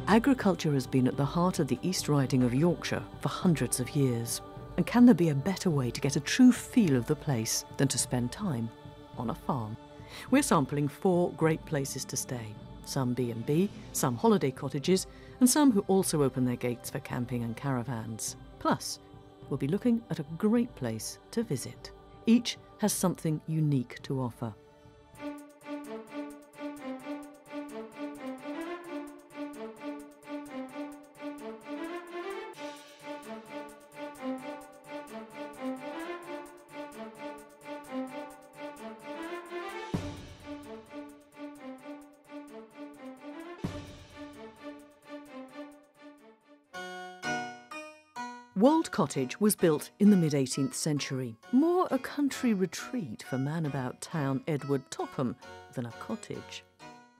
Agriculture has been at the heart of the East Riding of Yorkshire for hundreds of years. And can there be a better way to get a true feel of the place than to spend time on a farm? We're sampling 4 great places to stay. Some B&B, some holiday cottages, and some who also open their gates for camping and caravans. Plus, we'll be looking at a great place to visit. Each has something unique to offer. Wold Cottage was built in the mid-18th century, more a country retreat for man-about-town Edward Topham than a cottage.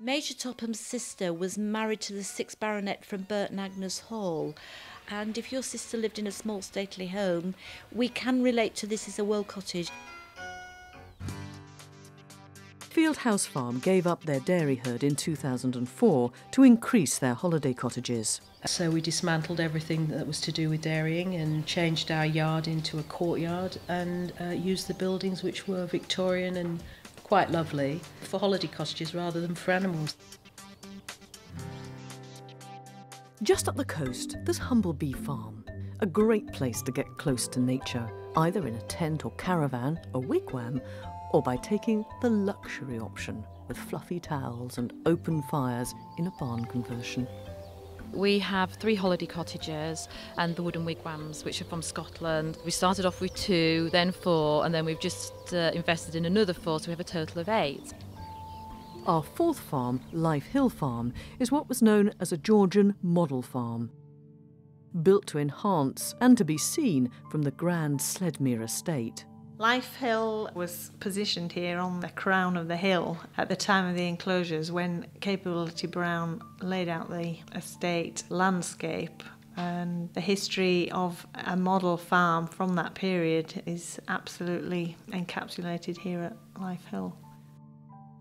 Major Topham's sister was married to the 6th Baronet from Burton Agnes Hall, and if your sister lived in a small stately home, we can relate to this as a Wold Cottage. Fieldhouse Farm gave up their dairy herd in 2004 to increase their holiday cottages. So we dismantled everything that was to do with dairying and changed our yard into a courtyard and used the buildings, which were Victorian and quite lovely, for holiday cottages rather than for animals. Just up the coast, there's Humble Bee Farm, a great place to get close to nature, either in a tent or caravan, a wigwam, or by taking the luxury option with fluffy towels and open fires in a barn conversion. We have 3 holiday cottages and the wooden wigwams, which are from Scotland. We started off with 2, then 4, and then we've just invested in another 4, so we have a total of 8. Our 4th farm, Life Hill Farm, is what was known as a Georgian model farm. Built to enhance and to be seen from the grand Sledmere estate. Life Hill was positioned here on the crown of the hill at the time of the enclosures when Capability Brown laid out the estate landscape, and the history of a model farm from that period is absolutely encapsulated here at Life Hill.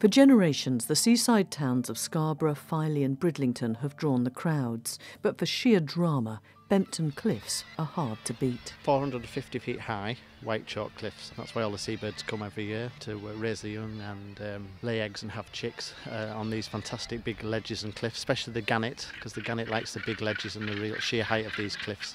For generations, the seaside towns of Scarborough, Filey and Bridlington have drawn the crowds, but for sheer drama, Bempton cliffs are hard to beat. 450 feet high, white chalk cliffs. That's why all the seabirds come every year to raise the young and lay eggs and have chicks on these fantastic big ledges and cliffs, especially the gannet, because the gannet likes the big ledges and the real sheer height of these cliffs.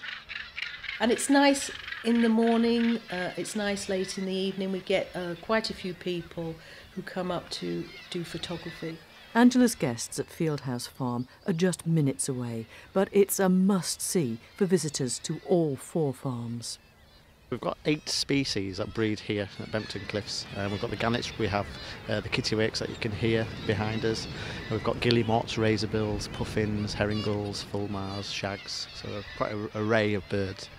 And it's nice in the morning, it's nice late in the evening. We get quite a few people who come up to do photography. Angela's guests at Fieldhouse Farm are just minutes away, but it's a must-see for visitors to all 4 farms. We've got 8 species that breed here at Bempton Cliffs. We've got the gannets, we have the kittiwakes that you can hear behind us. And we've got guillemots, razorbills, puffins, herring gulls, fulmars, shags, so quite an array of birds.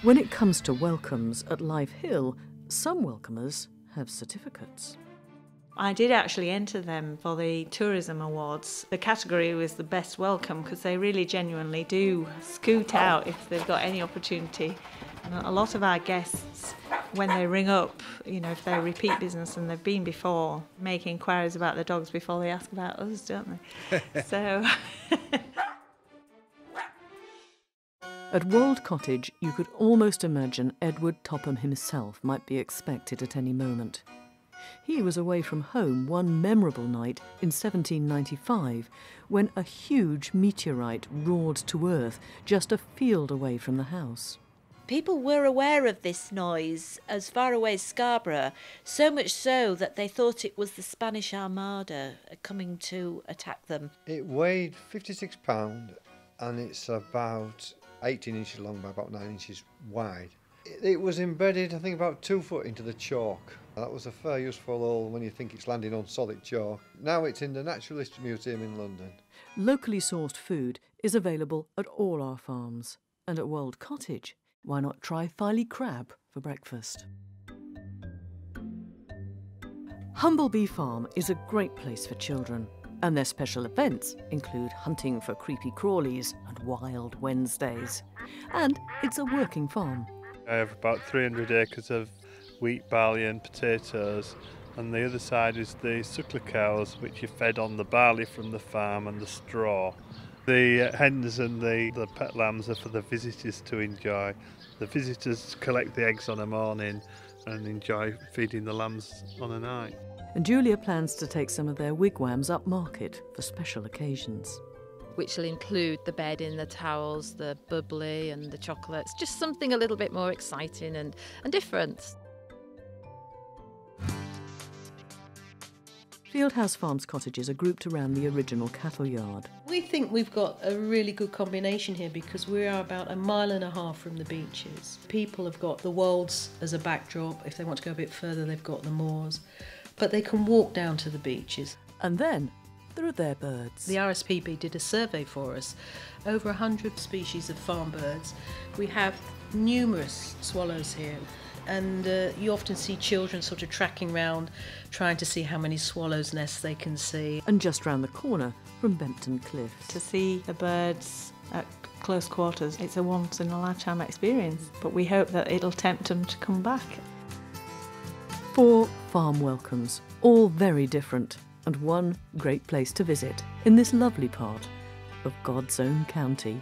When it comes to welcomes at Life Hill, some welcomers have certificates. I did actually enter them for the Tourism Awards. The category was the best welcome because they really genuinely do scoot out if they've got any opportunity. And a lot of our guests, when they ring up, you know, if they're repeat business and they've been before, make inquiries about the dogs before they ask about us, don't they? So... At Wold Cottage, you could almost imagine Edward Topham himself might be expected at any moment. He was away from home one memorable night in 1795 when a huge meteorite roared to Earth just a field away from the house. People were aware of this noise as far away as Scarborough, so much so that they thought it was the Spanish Armada coming to attack them. It weighed £56 and it's about 18 inches long by about 9 inches wide. It was embedded, I think, about 2 foot into the chalk. That was a fair useful hole when you think it's landing on solid chalk. Now it's in the Naturalist Museum in London. Locally sourced food is available at all our farms. And at Wold Cottage, why not try Filey crab for breakfast? Humble Bee Farm is a great place for children. And their special events include hunting for creepy crawlies and wild Wednesdays. And it's a working farm. I have about 300 acres of wheat, barley and potatoes, and the other side is the suckler cows, which are fed on the barley from the farm and the straw. The hens and the pet lambs are for the visitors to enjoy. The visitors collect the eggs on a morning and enjoy feeding the lambs on a night. And Julia plans to take some of their wigwams up market for special occasions. Which will include the bedding, the towels, the bubbly and the chocolates. Just something a little bit more exciting and different. Fieldhouse Farms cottages are grouped around the original cattle yard. We think we've got a really good combination here because we are about 1.5 miles from the beaches. People have got the wolds as a backdrop. If they want to go a bit further, they've got the moors. But they can walk down to the beaches. And then there are their birds. The RSPB did a survey for us. Over 100 species of farm birds. We have numerous swallows here. And you often see children sort of tracking round, trying to see how many swallows' nests they can see. And just round the corner from Bempton Cliffs. To see the birds at close quarters, it's a once-in-a-lifetime experience, but we hope that it'll tempt them to come back. 4 farm welcomes, all very different, and one great place to visit in this lovely part of God's own county.